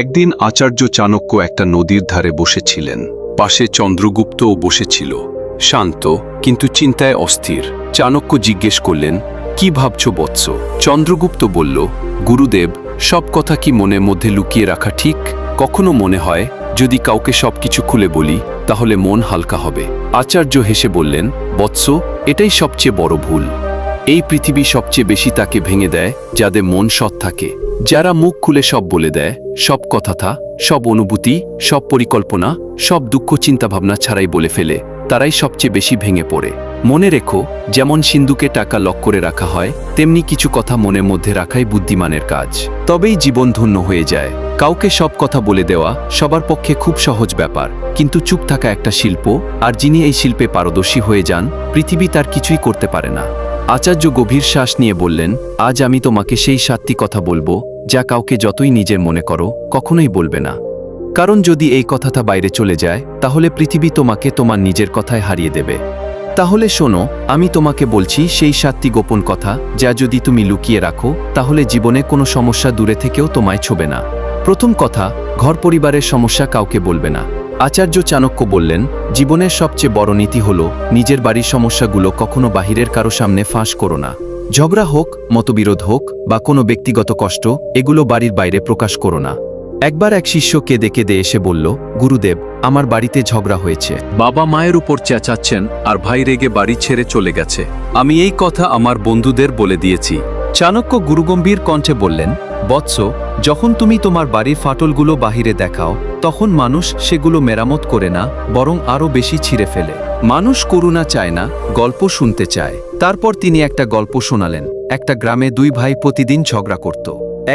একদিন আচার্য চাণক্য একটা নদীর ধারে বসেছিলেন। পাশে চন্দ্রগুপ্তও বসেছিল, শান্ত কিন্তু চিন্তায় অস্থির। চাণক্য জিজ্ঞেস করলেন, কি ভাবছ বৎস? চন্দ্রগুপ্ত বলল, গুরুদেব, সব কথা কি মনের মধ্যে লুকিয়ে রাখা ঠিক? কখনো মনে হয় যদি কাউকে সবকিছু খুলে বলি তাহলে মন হালকা হবে। আচার্য হেসে বললেন, বৎস, এটাই সবচেয়ে বড় ভুল। এই পৃথিবী সবচেয়ে বেশি তাকে ভেঙে দেয় যাদের মন সৎ থাকে। যারা মুখ খুলে সব বলে দেয়, সব কথাটা, সব অনুভূতি, সব পরিকল্পনা, সব দুঃখ চিন্তাভাবনা ছাড়াই বলে ফেলে, তারাই সবচেয়ে বেশি ভেঙে পড়ে। মনে রেখো, যেমন সিন্ধুকে টাকা লক করে রাখা হয়, তেমনি কিছু কথা মনের মধ্যে রাখাই বুদ্ধিমানের কাজ। তবেই জীবন ধন্য হয়ে যায়। কাউকে সব কথা বলে দেওয়া সবার পক্ষে খুব সহজ ব্যাপার, কিন্তু চুপ থাকা একটা শিল্প, আর যিনি এই শিল্পে পারদর্শী হয়ে যান, পৃথিবী তার কিছুই করতে পারে না। আচার্য গভীর শ্বাস নিয়ে বললেন, আজ আমি তোমাকে সেই 7টি কথা বলবো যা কাউকে যতই নিজের মনে করো কখনোই বলবে না। কারণ যদি এই কথাটা বাইরে চলে যায় তাহলে পৃথিবী তোমাকে তোমার নিজের কথায় হারিয়ে দেবে। তাহলে শোনো, আমি তোমাকে বলছি সেই 7টি গোপন কথা যা যদি তুমি লুকিয়ে রাখো তাহলে জীবনে কোনো সমস্যা দূরে থেকেও তোমায় ছোবে না। প্রথম কথা, ঘর পরিবারের সমস্যা কাউকে বলবে না। আচার্য চাণক্য বললেন, জীবনের সবচেয়ে বড় নীতি হল নিজের বাড়ির সমস্যাগুলো কখনো বাহিরের কারো সামনে ফাঁস করো না। ঝগড়া হোক, মতবিরোধ হোক বা কোনো ব্যক্তিগত কষ্ট, এগুলো বাড়ির বাইরে প্রকাশ করো না। একবার এক শিষ্য কেঁদে কেঁদে এসে বলল, গুরুদেব, আমার বাড়িতে ঝগড়া হয়েছে। বাবা মায়ের উপর চেঁচাচ্ছেন আর ভাই রেগে বাড়ি ছেড়ে চলে গেছে। আমি এই কথা আমার বন্ধুদের বলে দিয়েছি। চাণক্য গুরুগম্ভীর কণ্ঠে বললেন, বৎস, যখন তুমি তোমার বাড়ির ফাটলগুলো বাহিরে দেখাও তখন মানুষ সেগুলো মেরামত করে না, বরং আরও বেশি ছিঁড়ে ফেলে। মানুষ করুণা চায় না, গল্প শুনতে চায়। তারপর তিনি একটা গল্প শোনালেন। একটা গ্রামে 2 ভাই প্রতিদিন ঝগড়া করত।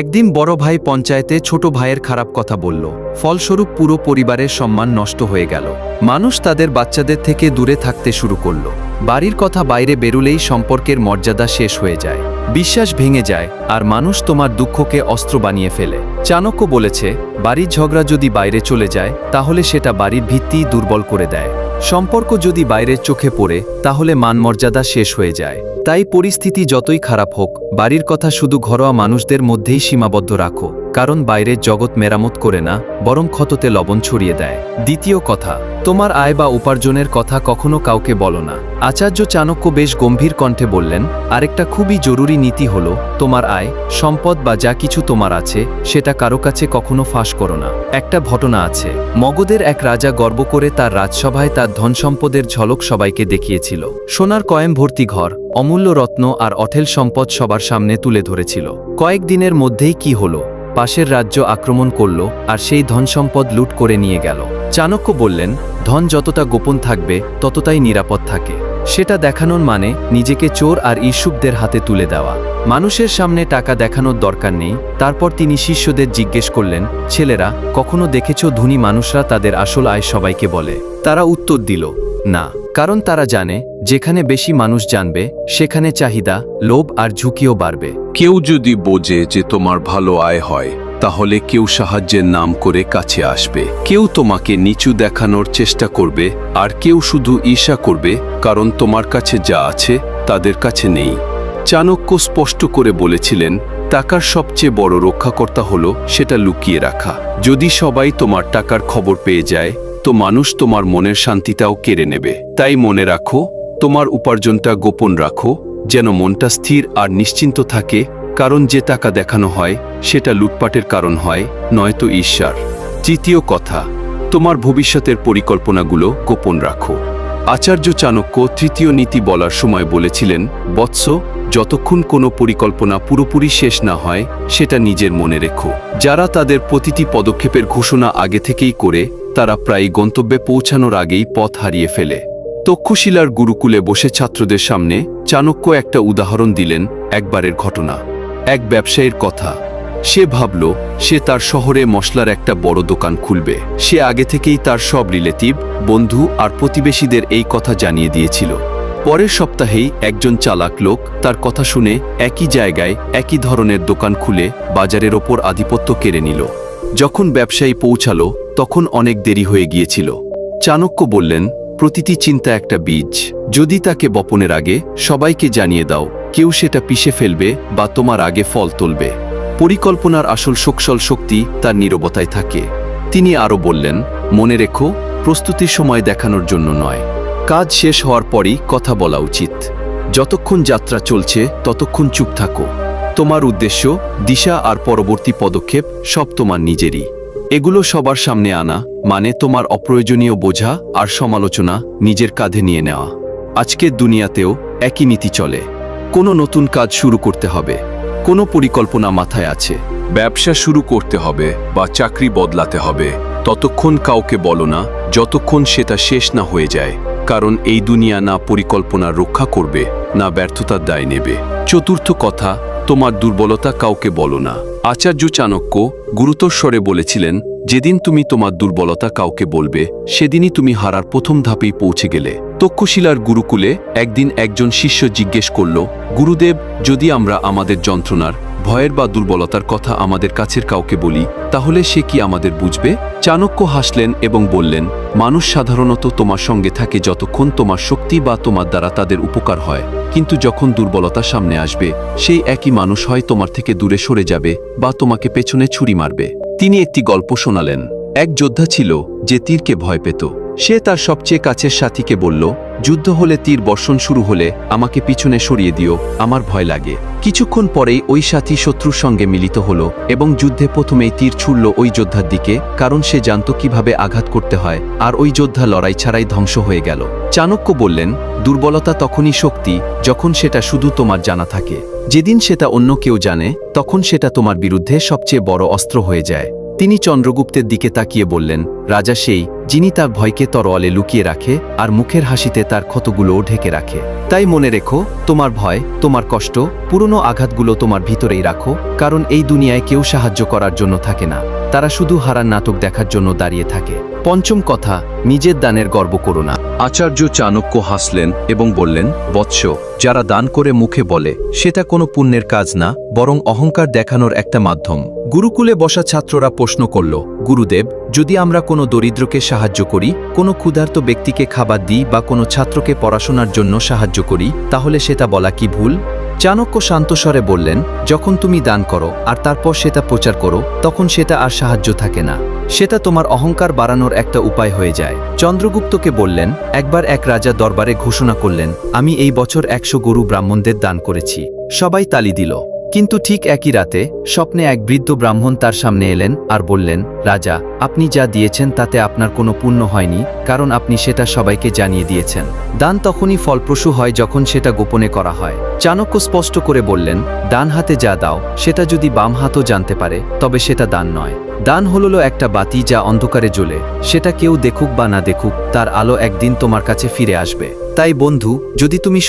একদিন বড় ভাই পঞ্চায়েতে ছোট ভাইয়ের খারাপ কথা বলল। ফলস্বরূপ পুরো পরিবারের সম্মান নষ্ট হয়ে গেল। মানুষ তাদের বাচ্চাদের থেকে দূরে থাকতে শুরু করল। বাড়ির কথা বাইরে বেরুলেই সম্পর্কের মর্যাদা শেষ হয়ে যায়, বিশ্বাস ভেঙে যায়, আর মানুষ তোমার দুঃখকে অস্ত্র বানিয়ে ফেলে। চাণক্য বলেছে, বাড়ির ঝগড়া যদি বাইরে চলে যায় তাহলে সেটা বাড়ির ভিত্তি দুর্বল করে দেয়। সম্পর্ক যদি বাইরের চোখে পড়ে তাহলে মানমর্যাদা শেষ হয়ে যায়। তাই পরিস্থিতি যতই খারাপ হোক, বাড়ির কথা শুধু ঘরোয়া মানুষদের মধ্যেই সীমাবদ্ধ রাখো, কারণ বাইরের জগৎ মেরামত করে না, বরং ক্ষততে লবণ ছড়িয়ে দেয়। দ্বিতীয় কথা, তোমার আয় বা উপার্জনের কথা কখনো কাউকে বলো না। আচার্য চাণক্য বেশ গম্ভীর কণ্ঠে বললেন, আরেকটা খুবই জরুরি নীতি হলো, তোমার আয়, সম্পদ বা যা কিছু তোমার আছে সেটা কারো কাছে কখনো ফাঁস করো না। একটা ঘটনা আছে, মগধের এক রাজা গর্ব করে তার রাজসভায় তার ধন সম্পদের ঝলক সবাইকে দেখিয়েছিল। সোনার কয়েন ভর্তি ঘর, অমূল্য রত্ন আর অঠেল সম্পদ সবার সামনে তুলে ধরেছিল। কয়েকদিনের মধ্যেই কি হলো? পাশের রাজ্য আক্রমণ করল আর সেই ধন সম্পদ লুট করে নিয়ে গেল। চাণক্য বললেন, ধন যতটা গোপন থাকবে ততটাই নিরাপদ থাকে। সেটা দেখানোর মানে নিজেকে চোর আর ঈর্ষুকদের হাতে তুলে দেওয়া। মানুষের সামনে টাকা দেখানোর দরকার নেই। তারপর তিনি শিষ্যদের জিজ্ঞেস করলেন, ছেলেরা, কখনো দেখেছো ধনী মানুষরা তাদের আসল আয় সবাইকে বলে? তারা উত্তর দিল, না, কারণ তারা জানে যেখানে বেশি মানুষ জানবে সেখানে চাহিদা, লোভ আর ঝুঁকিও বাড়বে। কেউ যদি বোঝে যে তোমার ভালো আয় হয় তাহলে কেউ সাহায্যের নাম করে কাছে আসবে। কেউ তোমাকে নিচু দেখানোর চেষ্টা করবে আর কেউ শুধু ঈর্ষা করবে কারণ তোমার কাছে যা আছে তাদের কাছে নেই। চাণক্য স্পষ্ট করে বলেছিলেন, টাকার সবচেয়ে বড় রক্ষাকর্তা হলো সেটা লুকিয়ে রাখা। যদি সবাই তোমার টাকার খবর পেয়ে যায় তো মানুষ তোমার মনের শান্তিটাও কেড়ে নেবে। তাই মনে রাখো, তোমার উপার্জনটা গোপন রাখো, যেন মনটা স্থির আর নিশ্চিন্ত থাকে, কারণ যে টাকা দেখানো হয় সেটা লুটপাটের কারণ হয়, নয়তো ঈর্ষার। তৃতীয় কথা, তোমার ভবিষ্যতের পরিকল্পনাগুলো গোপন রাখো। আচার্য চাণক্য তৃতীয় নীতি বলার সময় বলেছিলেন, বৎস, যতক্ষণ কোনো পরিকল্পনা পুরোপুরি শেষ না হয় সেটা নিজের মনে রেখো। যারা তাদের প্রতিটি পদক্ষেপের ঘোষণা আগে থেকেই করে তারা প্রায় গন্তব্যে পৌঁছানোর আগেই পথ হারিয়ে ফেলে। তক্ষশিলার গুরুকুলে বসে ছাত্রদের সামনে চাণক্য একটা উদাহরণ দিলেন, একবারের ঘটনা। এক ব্যবসায়ীর কথা। সে ভাবল সে তার শহরে মশলার একটা বড় দোকান খুলবে। সে আগে থেকেই তার সব রিলেটিভ, বন্ধু আর প্রতিবেশীদের এই কথা জানিয়ে দিয়েছিল। পরের সপ্তাহেই একজন চালাক লোক তার কথা শুনে একই জায়গায় একই ধরনের দোকান খুলে বাজারের ওপর আধিপত্য কেড়ে নিল। যখন ব্যবসায়ী পৌঁছালো তখন অনেক দেরি হয়ে গিয়েছিল। চাণক্য বললেন, প্রতিটি চিন্তা একটা বীজ। যদি তাকে বপনের আগে সবাইকে জানিয়ে দাও, কেউ সেটা পিষে ফেলবে বা তোমার আগে ফল তুলবে। পরিকল্পনার আসল সকল শক্তি তার নীরবতায় থাকে। তিনি আরও বললেন, মনে রেখো, প্রস্তুতির সময় দেখানোর জন্য নয়, কাজ শেষ হওয়ার পরই কথা বলা উচিত। যতক্ষণ যাত্রা চলছে ততক্ষণ চুপ থাকো। তোমার উদ্দেশ্য, দিশা আর পরবর্তী পদক্ষেপ সব তোমার নিজেরই। এগুলো সবার সামনে আনা মানে তোমার অপ্রয়োজনীয় বোঝা আর সমালোচনা নিজের কাঁধে নিয়ে নেওয়া। আজকের দুনিয়াতেও একই নীতি চলে। কোনো নতুন কাজ শুরু করতে হবে, কোনো পরিকল্পনা মাথায় আছে, ব্যবসা শুরু করতে হবে বা চাকরি বদলাতে হবে, ততক্ষণ কাউকে বলো না যতক্ষণ সেটা শেষ না হয়ে যায়, কারণ এই দুনিয়া না পরিকল্পনা রক্ষা করবে না ব্যর্থতার দায় নেবে। চতুর্থ কথা, তোমার দুর্বলতা কাউকে বলো না। আচার্য চাণক্য গুরুতর স্বরে বলেছিলেন, যেদিন তুমি তোমার দুর্বলতা কাউকে বলবে সেদিনই তুমি হারার প্রথম ধাপেই পৌঁছে গেলে। তক্ষশিলার গুরুকুলে একদিন একজন শিষ্য জিজ্ঞেস করল, গুরুদেব, যদি আমরা আমাদের যন্ত্রণার, ভয়ের বা দুর্বলতার কথা আমাদের কাছের কাউকে বলি, তাহলে সে কি আমাদের বুঝবে? চাণক্য হাসলেন এবং বললেন, মানুষ সাধারণত তোমার সঙ্গে থাকে যতক্ষণ তোমার শক্তি বা তোমার দ্বারা তাদের উপকার হয়, কিন্তু যখন দুর্বলতা সামনে আসবে সেই একই মানুষ হয় তোমার থেকে দূরে সরে যাবে বা তোমাকে পেছনে ছুরি মারবে। তিনি একটি গল্প শোনালেন। এক যোদ্ধা ছিল যে তীরকে ভয় পেত। সে তার সবচেয়ে কাছের সাথীকে বলল, যুদ্ধ হলে তীর বর্ষণ শুরু হলে আমাকে পিছনে সরিয়ে দিও, আমার ভয় লাগে। কিছুক্ষণ পরেই ওই সাথী শত্রুর সঙ্গে মিলিত হলো এবং যুদ্ধে প্রথমেই তীর ছুড়ল ওই যোদ্ধার দিকে, কারণ সে জানত কিভাবে আঘাত করতে হয়, আর ওই যোদ্ধা লড়াই ছাড়াই ধ্বংস হয়ে গেল। চাণক্য বললেন, দুর্বলতা তখনই শক্তি যখন সেটা শুধু তোমার জানা থাকে। যেদিন সেটা অন্য কেউ জানে তখন সেটা তোমার বিরুদ্ধে সবচেয়ে বড় অস্ত্র হয়ে যায়। তিনি চন্দ্রগুপ্তের দিকে তাকিয়ে বললেন, রাজা সেই যিনি তার ভয়কে তরোয়ালে লুকিয়ে রাখে আর মুখের হাসিতে তার ক্ষতগুলোও ঢেকে রাখে। তাই মনে রেখো, তোমার ভয়, তোমার কষ্ট, পুরনো আঘাতগুলো তোমার ভিতরেই রাখো, কারণ এই দুনিয়ায় কেউ সাহায্য করার জন্য থাকে না, তারা শুধু হারার নাটক দেখার জন্য দাঁড়িয়ে থাকে। পঞ্চম কথা, নিজের দানের গর্ব করো না। আচার্য চাণক্য হাসলেন এবং বললেন, বৎস, যারা দান করে মুখে বলে সেটা কোনো পুণ্যের কাজ না, বরং অহংকার দেখানোর একটা মাধ্যম। গুরুকুলে বসা ছাত্ররা প্রশ্ন করল, গুরুদেব, যদি আমরা কোনো দরিদ্রকে সাহায্য করি, কোনো ক্ষুধার্ত ব্যক্তিকে খাবার দিই বা কোনো ছাত্রকে পড়াশোনার জন্য সাহায্য করি, তাহলে সেটা বলা কি ভুল? চাণক্য শান্তস্বরে বললেন, যখন তুমি দান করো আর তারপর সেটা প্রচার করো, তখন সেটা আর সাহায্য থাকে না, সেটা তোমার অহংকার বাড়ানোর একটা উপায় হয়ে যায়। চন্দ্রগুপ্তকে বললেন, একবার এক রাজা দরবারে ঘোষণা করলেন, আমি এই বছর 100 গরু ব্রাহ্মণদের দান করেছি। সবাই তালি দিল। কিন্তু ঠিক একই রাতে স্বপ্নে এক বৃদ্ধ ব্রাহ্মণ তার সামনে এলেন আর বললেন, রাজা, আপনি যা দিয়েছেন তাতে আপনার কোনো পুণ্য হয়নি, কারণ আপনি সেটা সবাইকে জানিয়ে দিয়েছেন। দান তখনই ফলপ্রসূ হয় যখন সেটা গোপনে করা হয়। চাণক্য স্পষ্ট করে বললেন, ডান হাতে যা দাও সেটা যদি বাম হাতও জানতে পারে তবে সেটা দান নয়। দান হলো একটা বাতি যা অন্ধকারে জ্বলে, সেটা কেউ দেখুক বা না দেখুক তার আলো একদিন তোমার কাছে ফিরে আসবে। তাই বন্ধু, যদি তুমি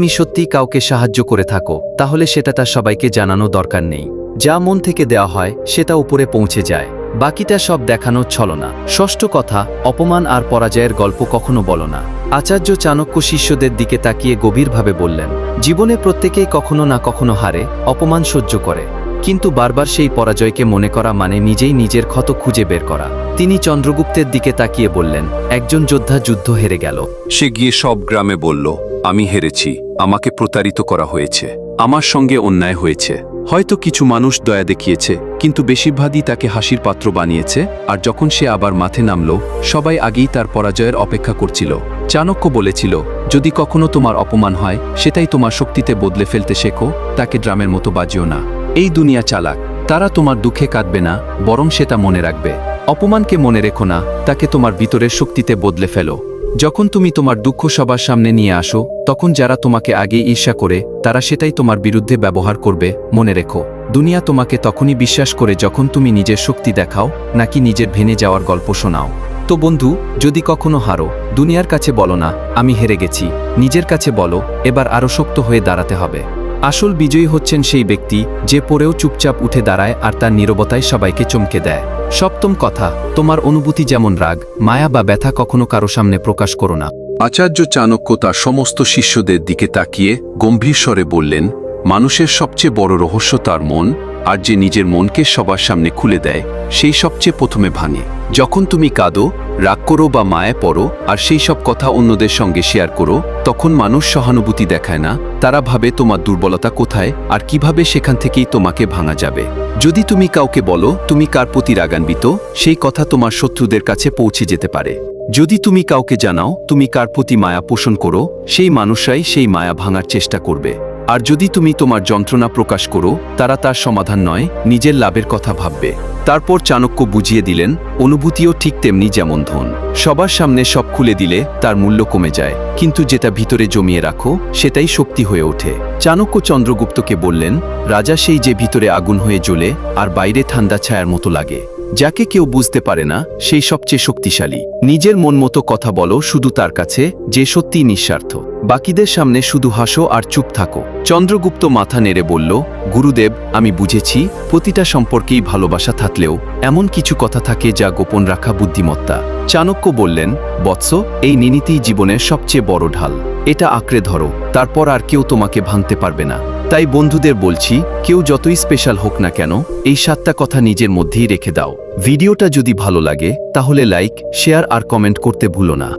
সত্যি কাউকে সাহায্য করে থাকো, তাহলে সেটা তার সবাইকে জানানো দরকার নেই। যা মন থেকে দেওয়া হয় সেটা উপরে পৌঁছে যায়, বাকিটা সব দেখানো ছলনা। ষষ্ঠ কথা, অপমান আর পরাজয়ের গল্প কখনো বলো না। আচার্য চাণক্য শিষ্যদের দিকে তাকিয়ে গভীরভাবে বললেন, জীবনে প্রত্যেকেই কখনো না কখনো হারে, অপমান সহ্য করে, কিন্তু বারবার সেই পরাজয়কে মনে করা মানে নিজেই নিজের ক্ষত খুঁজে বের করা। তিনি চন্দ্রগুপ্তের দিকে তাকিয়ে বললেন, একজন যোদ্ধা যুদ্ধ হেরে গেল। সে গিয়ে সব গ্রামে বলল, আমি হেরেছি, আমাকে প্রতারিত করা হয়েছে, আমার সঙ্গে অন্যায় হয়েছে। হয়তো কিছু মানুষ দয়া দেখিয়েছে, কিন্তু বেশিরভাগই তাকে হাসির পাত্র বানিয়েছে। আর যখন সে আবার মাঠে নামল, সবাই আগেই তার পরাজয়ের অপেক্ষা করছিল। চাণক্য বলেছিল, যদি কখনো তোমার অপমান হয়, সেটাই তোমার শক্তিতে বদলে ফেলতে শেখো, তাকে ড্রামের মতো বাজিও না। এই দুনিয়া চালাক, তারা তোমার দুঃখে কাঁদবে না, বরং সেটা মনে রাখবে। অপমানকে মনে রেখো না, তাকে তোমার ভিতরের শক্তিতে বদলে ফেলো। যখন তুমি তোমার দুঃখ সবার সামনে নিয়ে আসো, তখন যারা তোমাকে আগে ঈর্ষা করে তারা সেটাই তোমার বিরুদ্ধে ব্যবহার করবে। মনে রেখো, দুনিয়া তোমাকে তখনই বিশ্বাস করে যখন তুমি নিজের শক্তি দেখাও, নাকি নিজের ভেঙে যাওয়ার গল্প শোনাও। তো বন্ধু, যদি কখনো হারো, দুনিয়ার কাছে বলো না আমি হেরে গেছি, নিজের কাছে বলো এবার আরও শক্ত হয়ে দাঁড়াতে হবে। আসল বিজয়ী হচ্ছেন সেই ব্যক্তি যে পরেও চুপচাপ উঠে দাঁড়ায় আর তার নীরবতায় সবাইকে চমকে দেয়। সপ্তম কথা, তোমার অনুভূতি যেমন রাগ, মায়া বা ব্যথা কখনো কারো সামনে প্রকাশ করো না। আচার্য চাণক্য তার সমস্ত শিষ্যদের দিকে তাকিয়ে গম্ভীর স্বরে বললেন, মানুষের সবচেয়ে বড় রহস্য তার মন, আর যে নিজের মনকে সবার সামনে খুলে দেয় সেই সবচেয়ে প্রথমে ভাঙে। যখন তুমি কাঁদো, রাগ করো বা মায়ে পড়ো আর সেই সব কথা অন্যদের সঙ্গে শেয়ার করো, তখন মানুষ সহানুভূতি দেখায় না, তারা ভাবে তোমার দুর্বলতা কোথায় আর কিভাবে সেখান থেকেই তোমাকে ভাঙা যাবে। যদি তুমি কাউকে বলো তুমি কার প্রতি রাগান্বিত, সেই কথা তোমার শত্রুদের কাছে পৌঁছে যেতে পারে। যদি তুমি কাউকে জানাও তুমি কার প্রতি মায়া পোষণ করো, সেই মানুষরাই সেই মায়া ভাঙার চেষ্টা করবে। আর যদি তুমি তোমার যন্ত্রণা প্রকাশ করো, তারা তার সমাধান নয়, নিজের লাভের কথা ভাববে। তারপর চাণক্য বুঝিয়ে দিলেন, অনুভূতিও ঠিক তেমনি যেমন ধন। সবার সামনে সব খুলে দিলে তার মূল্য কমে যায়, কিন্তু যেটা ভিতরে জমিয়ে রাখো সেটাই শক্তি হয়ে ওঠে। চাণক্য চন্দ্রগুপ্তকে বললেন, রাজা সেই যে ভিতরে আগুন হয়ে জ্বলে আর বাইরে ঠান্ডা ছায়ার মতো লাগে। যাকে কেউ বুঝতে পারে না সেই সবচেয়ে শক্তিশালী। নিজের মন মতো কথা বলো শুধু তার কাছে যে সত্যিই নিঃস্বার্থ। বাকিদের সামনে শুধু হাসো আর চুপ থাকো। চন্দ্রগুপ্ত মাথা নেড়ে বলল, গুরুদেব, আমি বুঝেছি প্রতিটা সম্পর্কেই ভালোবাসা থাকলেও এমন কিছু কথা থাকে যা গোপন রাখা বুদ্ধিমত্তা। চাণক্য বললেন, বৎস, এই নীতিই জীবনের সবচেয়ে বড় ঢাল। এটা আঁকড়ে ধরো, তারপর আর কেউ তোমাকে ভাঙতে পারবে না। তাই বন্ধুদের বলছি, কেউ যতই স্পেশাল হোক না কেন, এই 7টা কথা নিজের মধ্যেই রেখে দাও। ভিডিওটা যদি ভালো লাগে তাহলে লাইক, শেয়ার আর কমেন্ট করতে ভুলো না।